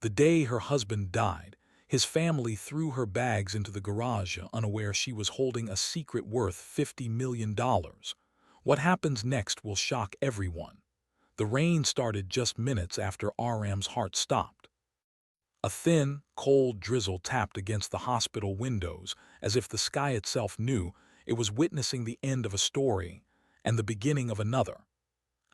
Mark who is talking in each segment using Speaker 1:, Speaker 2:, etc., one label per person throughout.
Speaker 1: The day her husband died, his family threw her bags into the garage, unaware she was holding a secret worth $50 million. What happens next will shock everyone. The rain started just minutes after Aram's heart stopped. A thin, cold drizzle tapped against the hospital windows as if the sky itself knew it was witnessing the end of a story and the beginning of another.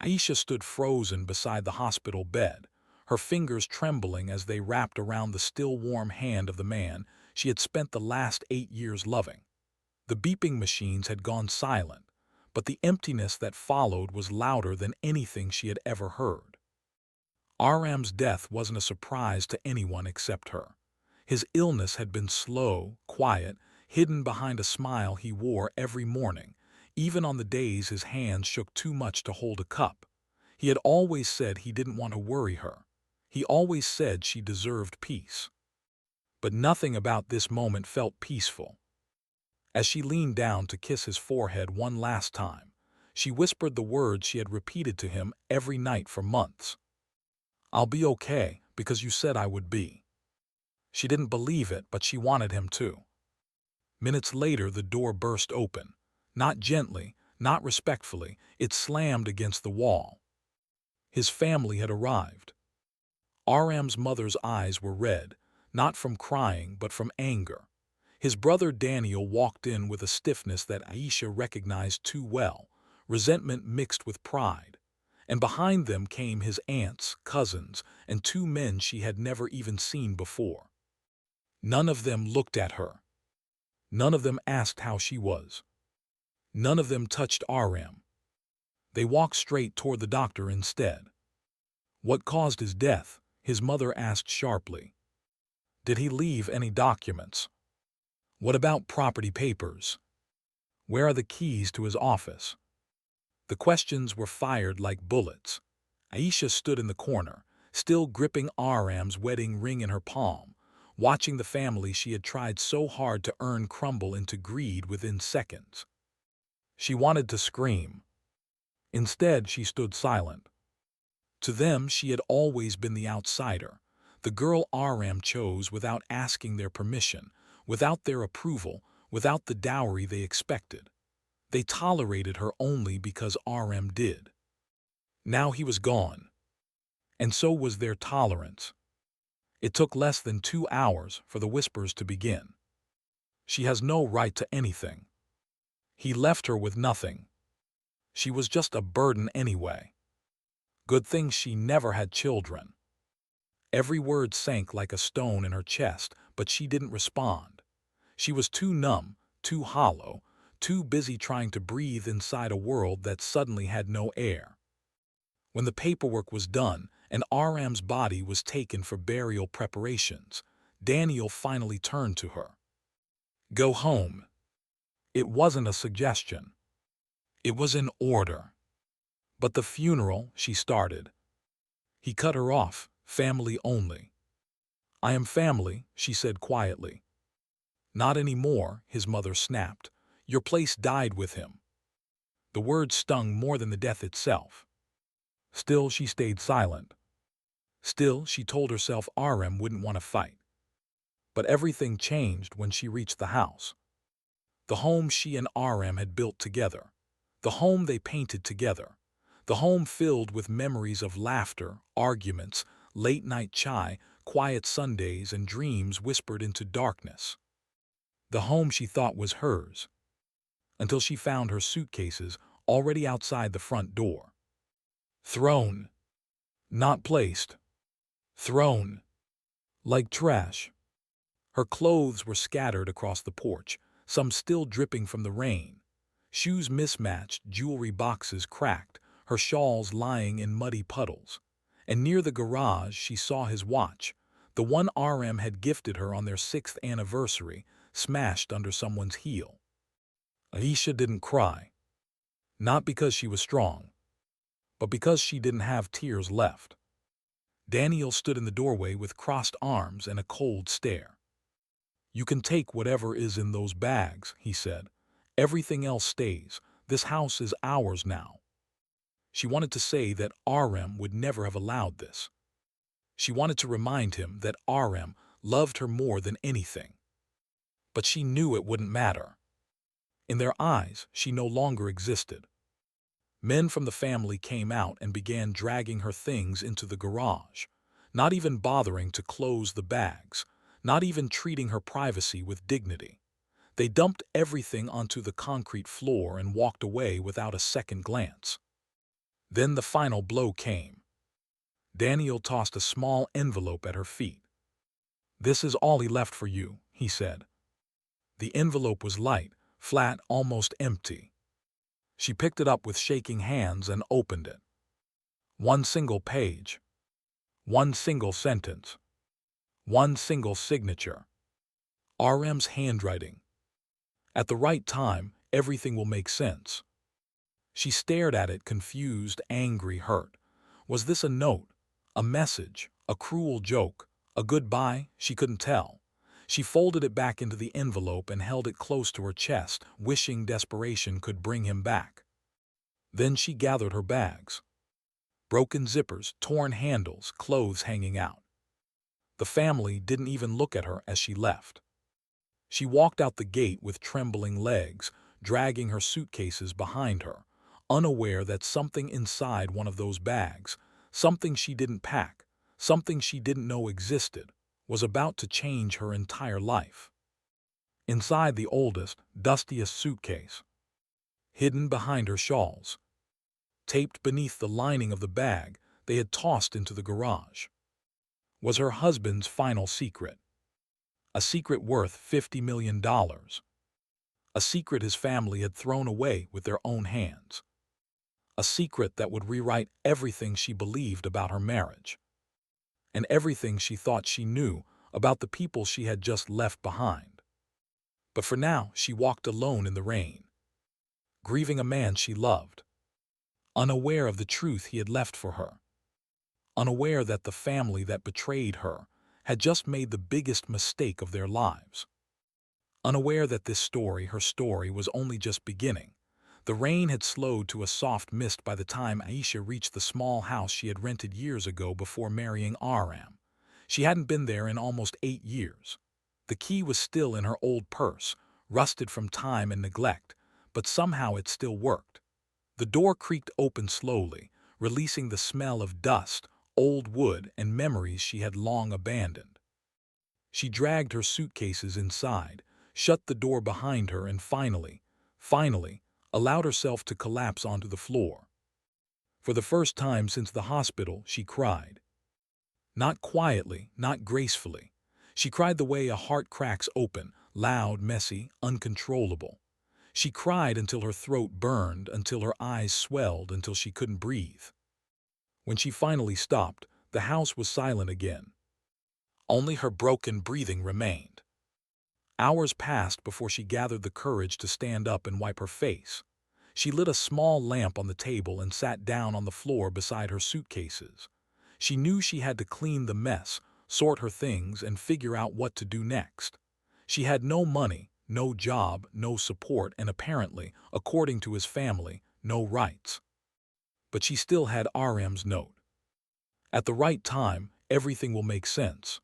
Speaker 1: Aisha stood frozen beside the hospital bed, her fingers trembling as they wrapped around the still warm hand of the man she had spent the last 8 years loving. The beeping machines had gone silent, but the emptiness that followed was louder than anything she had ever heard. Aram's death wasn't a surprise to anyone except her. His illness had been slow, quiet, hidden behind a smile he wore every morning, even on the days his hands shook too much to hold a cup. He had always said he didn't want to worry her. He always said she deserved peace. But nothing about this moment felt peaceful. As she leaned down to kiss his forehead one last time, she whispered the words she had repeated to him every night for months. "I'll be okay, because you said I would be." She didn't believe it, but she wanted him to. Minutes later, the door burst open. Not gently, not respectfully, it slammed against the wall. His family had arrived. Aram's mother's eyes were red, not from crying but from anger. His brother Daniel walked in with a stiffness that Aisha recognized too well, resentment mixed with pride. And behind them came his aunts, cousins, and 2 men she had never even seen before. None of them looked at her. None of them asked how she was. None of them touched Aram. They walked straight toward the doctor instead. "What caused his death?" his mother asked sharply. "Did he leave any documents? What about property papers? Where are the keys to his office?" The questions were fired like bullets. Aisha stood in the corner, still gripping Aram's wedding ring in her palm, watching the family she had tried so hard to earn crumble into greed within seconds. She wanted to scream. Instead, she stood silent. To them, she had always been the outsider, the girl Aram chose without asking their permission, without their approval, without the dowry they expected. They tolerated her only because Aram did. Now he was gone. And so was their tolerance. It took less than 2 hours for the whispers to begin. "She has no right to anything. He left her with nothing. She was just a burden anyway. Good thing she never had children." Every word sank like a stone in her chest, but she didn't respond. She was too numb, too hollow, too busy trying to breathe inside a world that suddenly had no air. When the paperwork was done and Aram's body was taken for burial preparations, Daniel finally turned to her. "Go home." It wasn't a suggestion. It was an order. "But the funeral," she started. He cut her off. "Family only." "I am family," she said quietly. "Not anymore," his mother snapped. "Your place died with him." The words stung more than the death itself. Still, she stayed silent. Still, she told herself Aram wouldn't want to fight. But everything changed when she reached the house. The home she and Aram had built together. The home they painted together. The home filled with memories of laughter, arguments, late-night chai, quiet Sundays, and dreams whispered into darkness. The home she thought was hers, until she found her suitcases already outside the front door. Thrown. Not placed. Thrown. Like trash. Her clothes were scattered across the porch, some still dripping from the rain. Shoes mismatched, jewelry boxes cracked, her shawls lying in muddy puddles. And near the garage she saw his watch, the one Aram had gifted her on their 6th anniversary, smashed under someone's heel. Aisha didn't cry. Not because she was strong, but because she didn't have tears left. Daniel stood in the doorway with crossed arms and a cold stare. "You can take whatever is in those bags," he said. "Everything else stays. This house is ours now." She wanted to say that Aram would never have allowed this. She wanted to remind him that RM loved her more than anything. But she knew it wouldn't matter. In their eyes, she no longer existed. Men from the family came out and began dragging her things into the garage, not even bothering to close the bags, not even treating her privacy with dignity. They dumped everything onto the concrete floor and walked away without a second glance. Then the final blow came. Daniel tossed a small envelope at her feet. "This is all he left for you," he said. The envelope was light, flat, almost empty. She picked it up with shaking hands and opened it. One single page. One single sentence. One single signature. RM's handwriting. "At the right time, everything will make sense." She stared at it, confused, angry, hurt. Was this a note? A message? A cruel joke? A goodbye? She couldn't tell. She folded it back into the envelope and held it close to her chest, wishing desperation could bring him back. Then she gathered her bags. Broken zippers, torn handles, clothes hanging out. The family didn't even look at her as she left. She walked out the gate with trembling legs, dragging her suitcases behind her, unaware that something inside one of those bags, something she didn't pack, something she didn't know existed, was about to change her entire life. Inside the oldest, dustiest suitcase, hidden behind her shawls, taped beneath the lining of the bag they had tossed into the garage, was her husband's final secret. A secret worth $50 million. A secret his family had thrown away with their own hands. A secret that would rewrite everything she believed about her marriage. And everything she thought she knew about the people she had just left behind. But for now, she walked alone in the rain, grieving a man she loved, unaware of the truth he had left for her, unaware that the family that betrayed her had just made the biggest mistake of their lives, unaware that this story, her story, was only just beginning. The rain had slowed to a soft mist by the time Aisha reached the small house she had rented years ago before marrying RM. She hadn't been there in almost 8 years. The key was still in her old purse, rusted from time and neglect, but somehow it still worked. The door creaked open slowly, releasing the smell of dust, old wood, and memories she had long abandoned. She dragged her suitcases inside, shut the door behind her, and finally, allowed herself to collapse onto the floor. For the first time since the hospital, she cried. Not quietly, not gracefully. She cried the way a heart cracks open, loud, messy, uncontrollable. She cried until her throat burned, until her eyes swelled, until she couldn't breathe. When she finally stopped, the house was silent again. Only her broken breathing remained. Hours passed before she gathered the courage to stand up and wipe her face. She lit a small lamp on the table and sat down on the floor beside her suitcases. She knew she had to clean the mess, sort her things, and figure out what to do next. She had no money, no job, no support, and apparently, according to his family, no rights. But she still had RM's note. At the right time, everything will make sense.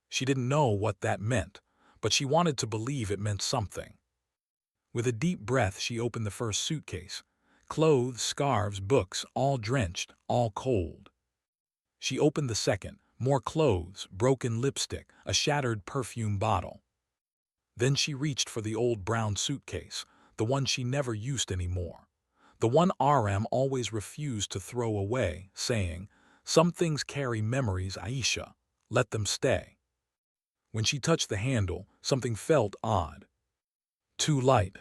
Speaker 1: She didn't know what that meant, but she wanted to believe it meant something. With a deep breath, she opened the first suitcase. Clothes, scarves, books, all drenched, all cold. She opened the second. More clothes, broken lipstick, a shattered perfume bottle. Then she reached for the old brown suitcase, the one she never used anymore. The one RM always refused to throw away, saying, "Some things carry memories, Aisha. Let them stay." When she touched the handle, something felt odd. Too light.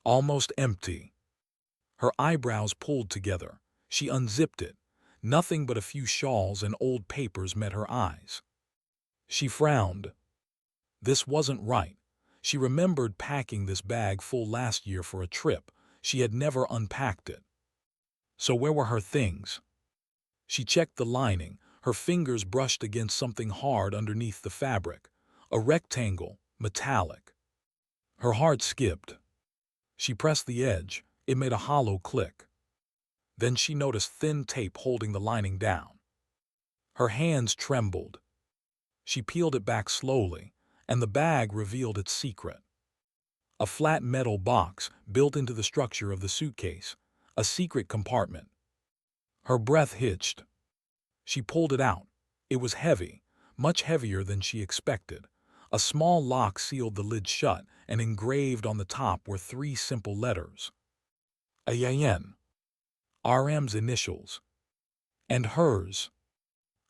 Speaker 1: Almost empty. Her eyebrows pulled together. She unzipped it. Nothing but a few shawls and old papers met her eyes. She frowned. This wasn't right. She remembered packing this bag full last year for a trip. She had never unpacked it. So where were her things? She checked the lining. Her fingers brushed against something hard underneath the fabric. A rectangle, metallic. Her heart skipped. She pressed the edge. It made a hollow click. Then she noticed thin tape holding the lining down. Her hands trembled. She peeled it back slowly, and the bag revealed its secret. A flat metal box built into the structure of the suitcase, a secret compartment. Her breath hitched. She pulled it out. It was heavy, much heavier than she expected. A small lock sealed the lid shut, and engraved on the top were 3 simple letters. AIN. RM's initials. And hers.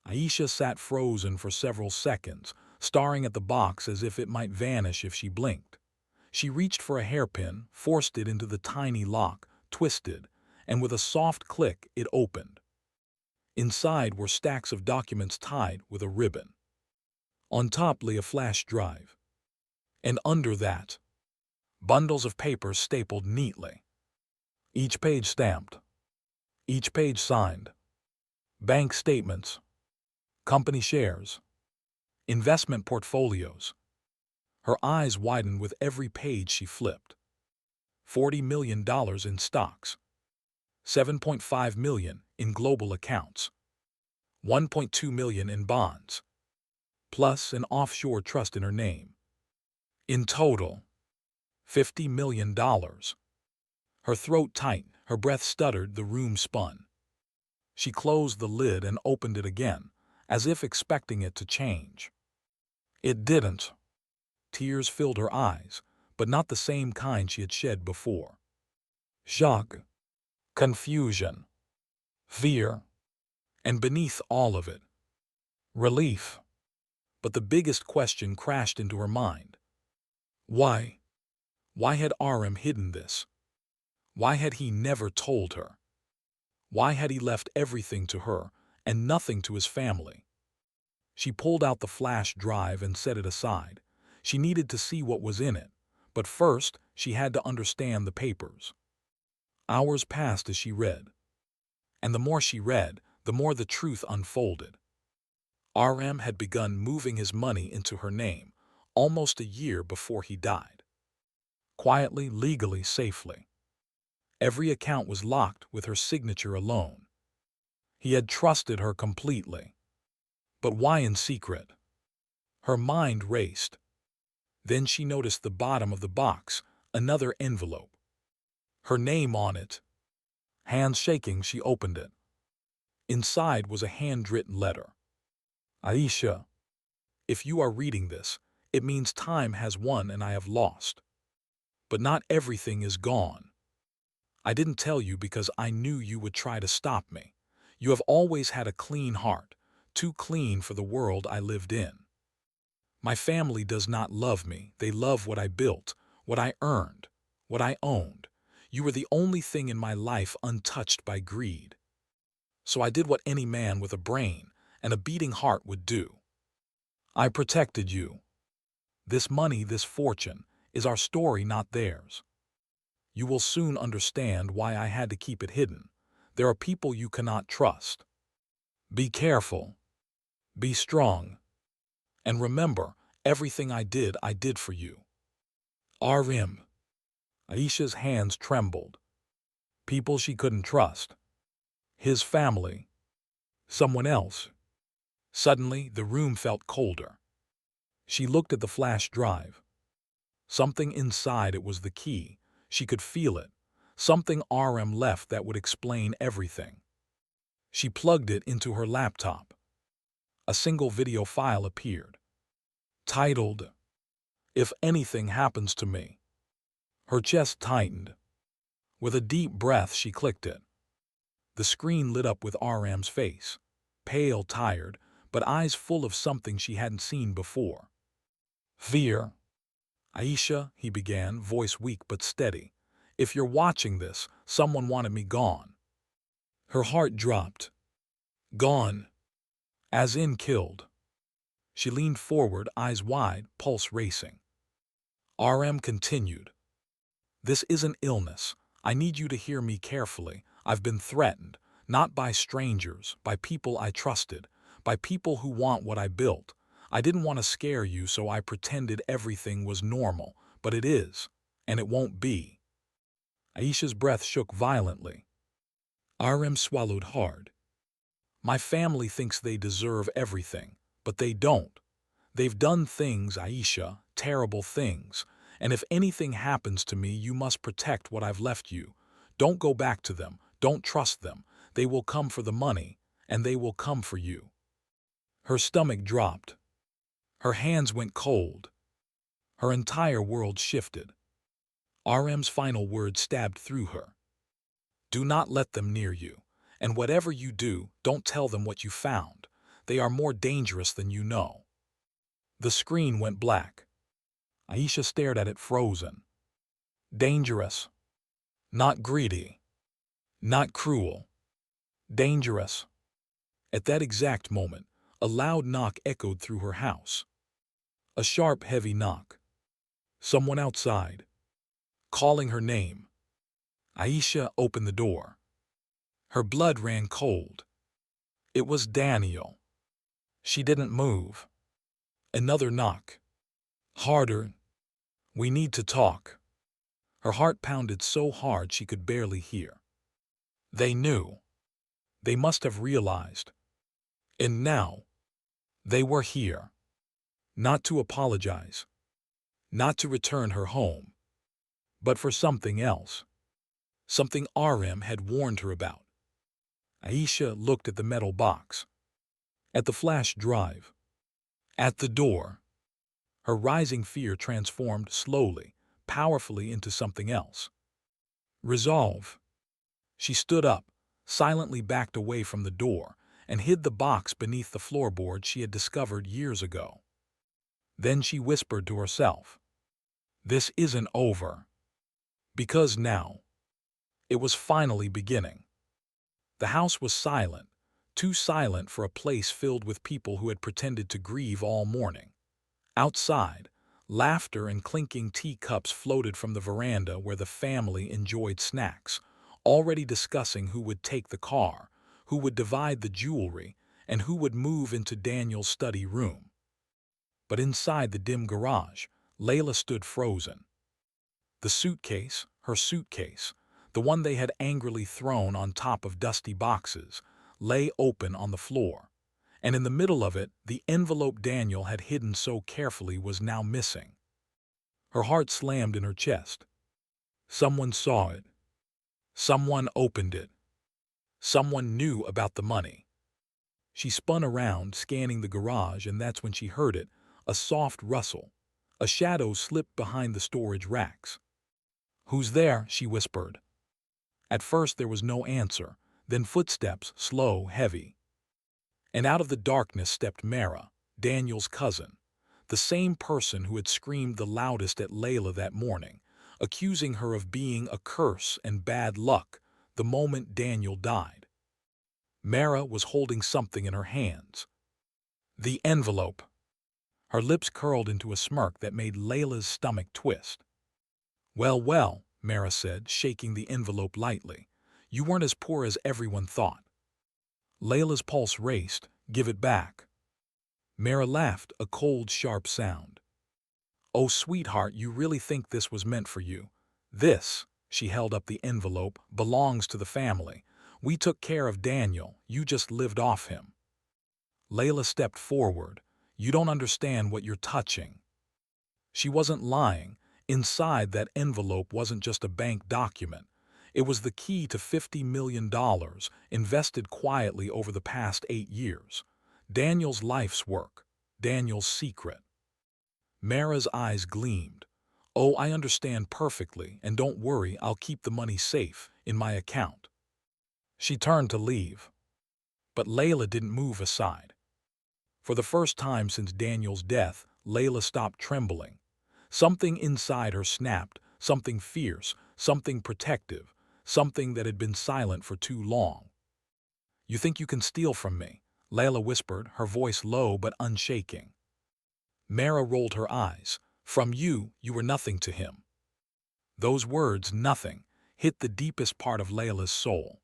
Speaker 1: Aisha sat frozen for several seconds, staring at the box as if it might vanish if she blinked. She reached for a hairpin, forced it into the tiny lock, twisted, and with a soft click it opened. Inside were stacks of documents tied with a ribbon. On top lay a flash drive. And under that, bundles of papers stapled neatly. Each page stamped. Each page signed. Bank statements. Company shares. Investment portfolios. Her eyes widened with every page she flipped. $40 million in stocks. $7.5 million in global accounts. $1.2 million in bonds. Plus an offshore trust in her name. In total, $50 million. Her throat tightened, her breath stuttered, the room spun. She closed the lid and opened it again, as if expecting it to change. It didn't. Tears filled her eyes, but not the same kind she had shed before. Shock, confusion, fear, and beneath all of it, relief. But the biggest question crashed into her mind. Why? Why had RM hidden this? Why had he never told her? Why had he left everything to her and nothing to his family? She pulled out the flash drive and set it aside. She needed to see what was in it, but first she had to understand the papers. Hours passed as she read, and the more she read, the more the truth unfolded. RM had begun moving his money into her name almost a year before he died. Quietly, legally, safely. Every account was locked with her signature alone. He had trusted her completely. But why in secret? Her mind raced. Then she noticed the bottom of the box, another envelope. Her name on it. Hands shaking, she opened it. Inside was a handwritten letter. Aisha, if you are reading this, it means time has won and I have lost. But not everything is gone. I didn't tell you because I knew you would try to stop me. You have always had a clean heart, too clean for the world I lived in. My family does not love me. They love what I built, what I earned, what I owned. You were the only thing in my life untouched by greed. So I did what any man with a brain and a beating heart would do. I protected you. This money, this fortune, is our story, not theirs. You will soon understand why I had to keep it hidden. There are people you cannot trust. Be careful. Be strong. And remember, everything I did for you. RM. Aisha's hands trembled. People she couldn't trust. His family. Someone else. Suddenly, the room felt colder. She looked at the flash drive. Something inside it was the key. She could feel it. Something RM left that would explain everything. She plugged it into her laptop. A single video file appeared. Titled, "If Anything Happens to Me." Her chest tightened. With a deep breath, she clicked it. The screen lit up with RM's face. Pale, tired, but eyes full of something she hadn't seen before. Fear. Aisha, he began, voice weak but steady. If you're watching this, someone wanted me gone. Her heart dropped. Gone. As in killed. She leaned forward, eyes wide, pulse racing. RM continued. This isn't illness. I need you to hear me carefully. I've been threatened, not by strangers, by people I trusted, by people who want what I built. I didn't want to scare you, so I pretended everything was normal, but it is, and it won't be. Aisha's breath shook violently. RM swallowed hard. My family thinks they deserve everything, but they don't. They've done things, Aisha, terrible things, and if anything happens to me, you must protect what I've left you. Don't go back to them. Don't trust them. They will come for the money, and they will come for you." Her stomach dropped. Her hands went cold. Her entire world shifted. RM's final words stabbed through her. "Do not let them near you. And whatever you do, don't tell them what you found. They are more dangerous than you know." The screen went black. Aisha stared at it frozen. Dangerous. Not greedy. Not cruel. Dangerous. At that exact moment, a loud knock echoed through her house. A sharp, heavy knock. Someone outside, calling her name. Aisha opened the door. Her blood ran cold. It was Daniel. She didn't move. Another knock. Harder. "We need to talk." Her heart pounded so hard she could barely hear. They knew. They must have realized. And now, they were here. Not to apologize. Not to return her home. But for something else. Something RM had warned her about. Aisha looked at the metal box. At the flash drive. At the door. Her rising fear transformed slowly, powerfully into something else. Resolve. She stood up, silently backed away from the door, and hid the box beneath the floorboard she had discovered years ago. Then she whispered to herself, "This isn't over." Because now, it was finally beginning. The house was silent, too silent for a place filled with people who had pretended to grieve all morning. Outside, laughter and clinking teacups floated from the veranda where the family enjoyed snacks, already discussing who would take the car, who would divide the jewelry, and who would move into Daniel's study room. But inside the dim garage, Layla stood frozen. The suitcase, her suitcase, the one they had angrily thrown on top of dusty boxes, lay open on the floor. And in the middle of it, the envelope Daniel had hidden so carefully was now missing. Her heart slammed in her chest. Someone saw it. Someone opened it. Someone knew about the money. She spun around, scanning the garage, and that's when she heard it, a soft rustle. A shadow slipped behind the storage racks. "Who's there?" she whispered. At first there was no answer, then footsteps, slow, heavy. And out of the darkness stepped Mara, Daniel's cousin, the same person who had screamed the loudest at Layla that morning, accusing her of being a curse and bad luck the moment Daniel died. Mara was holding something in her hands. The envelope. Her lips curled into a smirk that made Layla's stomach twist. "Well, well," Mara said, shaking the envelope lightly. "You weren't as poor as everyone thought." Layla's pulse raced. "Give it back." Mara laughed, a cold, sharp sound. "Oh, sweetheart, you really think this was meant for you? This," she held up the envelope, "belongs to the family. We took care of Daniel, you just lived off him." Layla stepped forward. "You don't understand what you're touching." She wasn't lying. Inside that envelope wasn't just a bank document. It was the key to $50 million invested quietly over the past 8 years. Daniel's life's work. Daniel's secret. Mara's eyes gleamed. "Oh, I understand perfectly, and don't worry, I'll keep the money safe, in my account." She turned to leave. But Layla didn't move aside. For the first time since Daniel's death, Layla stopped trembling. Something inside her snapped, something fierce, something protective, something that had been silent for too long. "You think you can steal from me?" Layla whispered, her voice low but unshaking. Mara rolled her eyes. "From you, you were nothing to him." Those words, nothing, hit the deepest part of Layla's soul.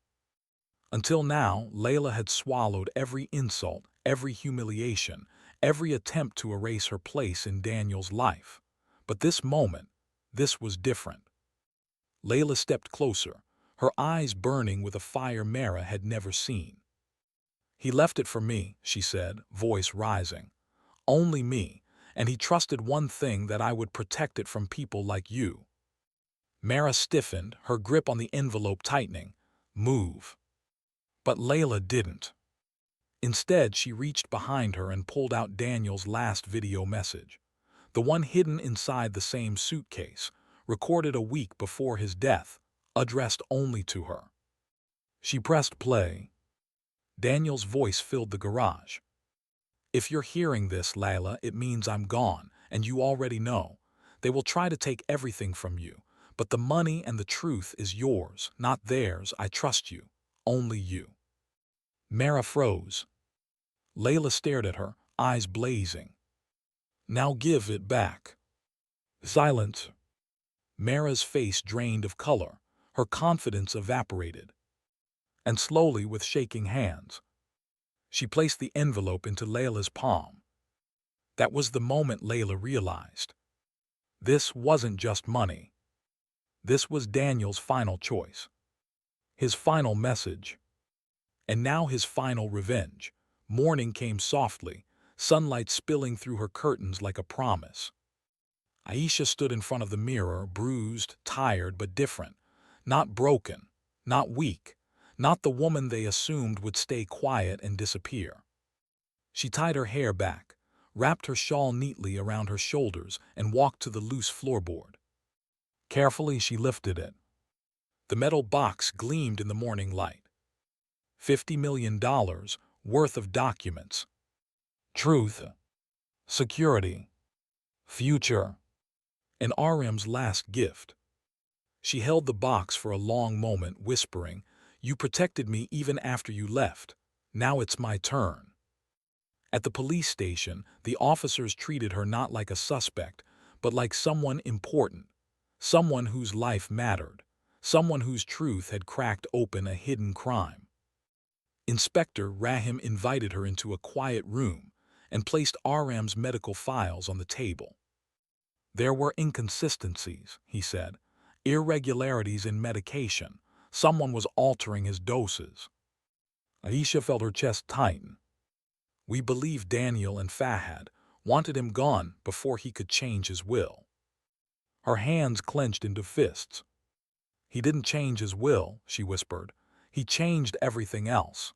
Speaker 1: Until now, Layla had swallowed every insult, every humiliation, every attempt to erase her place in Daniel's life. But this moment, this was different. Layla stepped closer, her eyes burning with a fire Mara had never seen. He left it for me, she said, voice rising. Only me, and he trusted one thing, that I would protect it from people like you. Mara stiffened, her grip on the envelope tightening. Move. But Layla didn't. Instead, she reached behind her and pulled out Daniel's last video message, the one hidden inside the same suitcase, recorded a week before his death, addressed only to her. She pressed play. Daniel's voice filled the garage. If you're hearing this, Layla, it means I'm gone, and you already know. They will try to take everything from you, but the money and the truth is yours, not theirs. I trust you. Only you. Mara froze. Layla stared at her, eyes blazing. Now give it back. Silence. Mara's face drained of color, her confidence evaporated. And slowly, with shaking hands, she placed the envelope into Layla's palm. That was the moment Layla realized. This wasn't just money. This was Daniel's final choice. His final message. And now his final revenge. Morning came softly, sunlight spilling through her curtains like a promise. Aisha stood in front of the mirror, bruised, tired, but different. Not broken, not weak, not the woman they assumed would stay quiet and disappear. She tied her hair back, wrapped her shawl neatly around her shoulders, and walked to the loose floorboard. Carefully, she lifted it. The metal box gleamed in the morning light. $50 million worth of documents. Truth. Security. Future. And RM's last gift. She held the box for a long moment, whispering, "You protected me even after you left. Now it's my turn." At the police station, the officers treated her not like a suspect, but like someone important, someone whose life mattered, someone whose truth had cracked open a hidden crime. Inspector Rahim invited her into a quiet room and placed RM's medical files on the table. There were inconsistencies, he said, irregularities in medication. Someone was altering his doses. Aisha felt her chest tighten. We believe Daniel and Fahad wanted him gone before he could change his will. Her hands clenched into fists. He didn't change his will, she whispered. He changed everything else.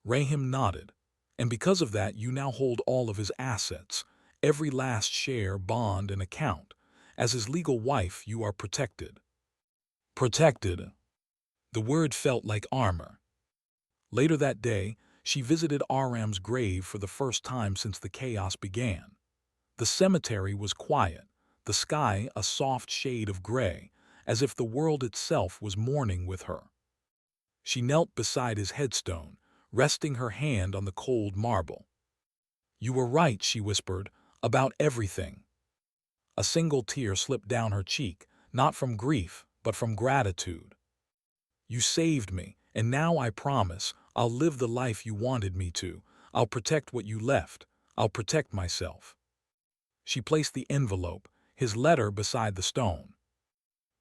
Speaker 1: Rahim nodded. And because of that, you now hold all of his assets, every last share, bond, and account. As his legal wife, you are protected. Protected. The word felt like armor. Later that day, she visited RM's grave for the first time since the chaos began. The cemetery was quiet, the sky a soft shade of gray, as if the world itself was mourning with her. She knelt beside his headstone, resting her hand on the cold marble. You were right, she whispered, about everything. A single tear slipped down her cheek, not from grief, but from gratitude. You saved me, and now I promise I'll live the life you wanted me to. I'll protect what you left. I'll protect myself. She placed the envelope, his letter, beside the stone.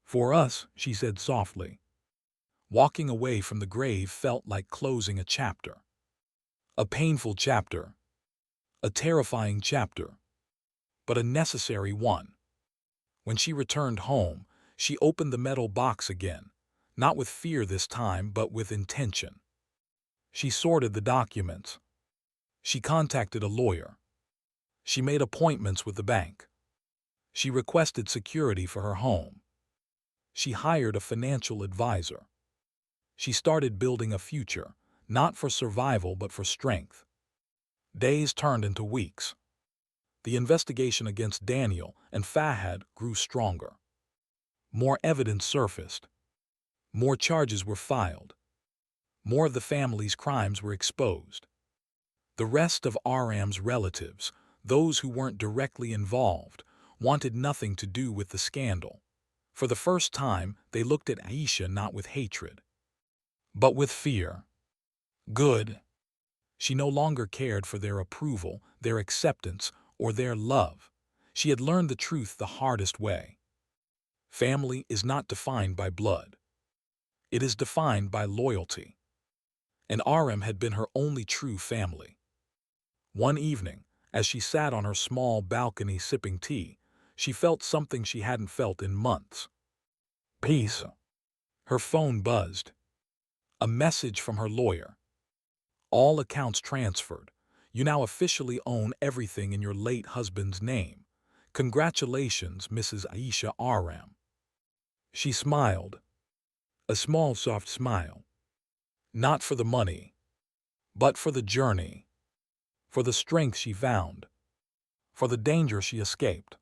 Speaker 1: For us, she said softly. Walking away from the grave felt like closing a chapter. A painful chapter. A terrifying chapter. But a necessary one. When she returned home, she opened the metal box again, not with fear this time, but with intention. She sorted the documents. She contacted a lawyer. She made appointments with the bank. She requested security for her home. She hired a financial advisor. She started building a future, not for survival but for strength. Days turned into weeks. The investigation against Daniel and Fahad grew stronger. More evidence surfaced. More charges were filed. More of the family's crimes were exposed. The rest of RM's relatives, those who weren't directly involved, wanted nothing to do with the scandal. For the first time, they looked at Aisha not with hatred, but with fear. Good. She no longer cared for their approval, their acceptance, or their love. She had learned the truth the hardest way. Family is not defined by blood. It is defined by loyalty. and RM had been her only true family. One evening, as she sat on her small balcony sipping tea, she felt something she hadn't felt in months. Peace. Her phone buzzed. A message from her lawyer. All accounts transferred. You now officially own everything in your late husband's name. Congratulations, Mrs. Aisha RM. She smiled. A small, soft smile. Not for the money, but for the journey, for the strength she found, for the danger she escaped,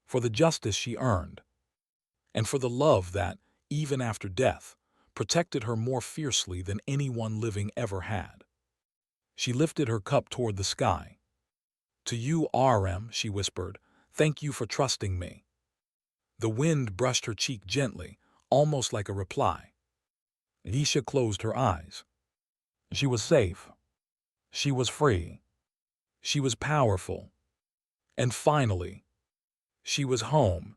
Speaker 1: for the justice she earned, and for the love that, even after death, protected her more fiercely than anyone living ever had. She lifted her cup toward the sky. To you, RM, she whispered, thank you for trusting me. The wind brushed her cheek gently, almost like a reply. Aisha closed her eyes. She was safe. She was free. She was powerful. And finally, she was home,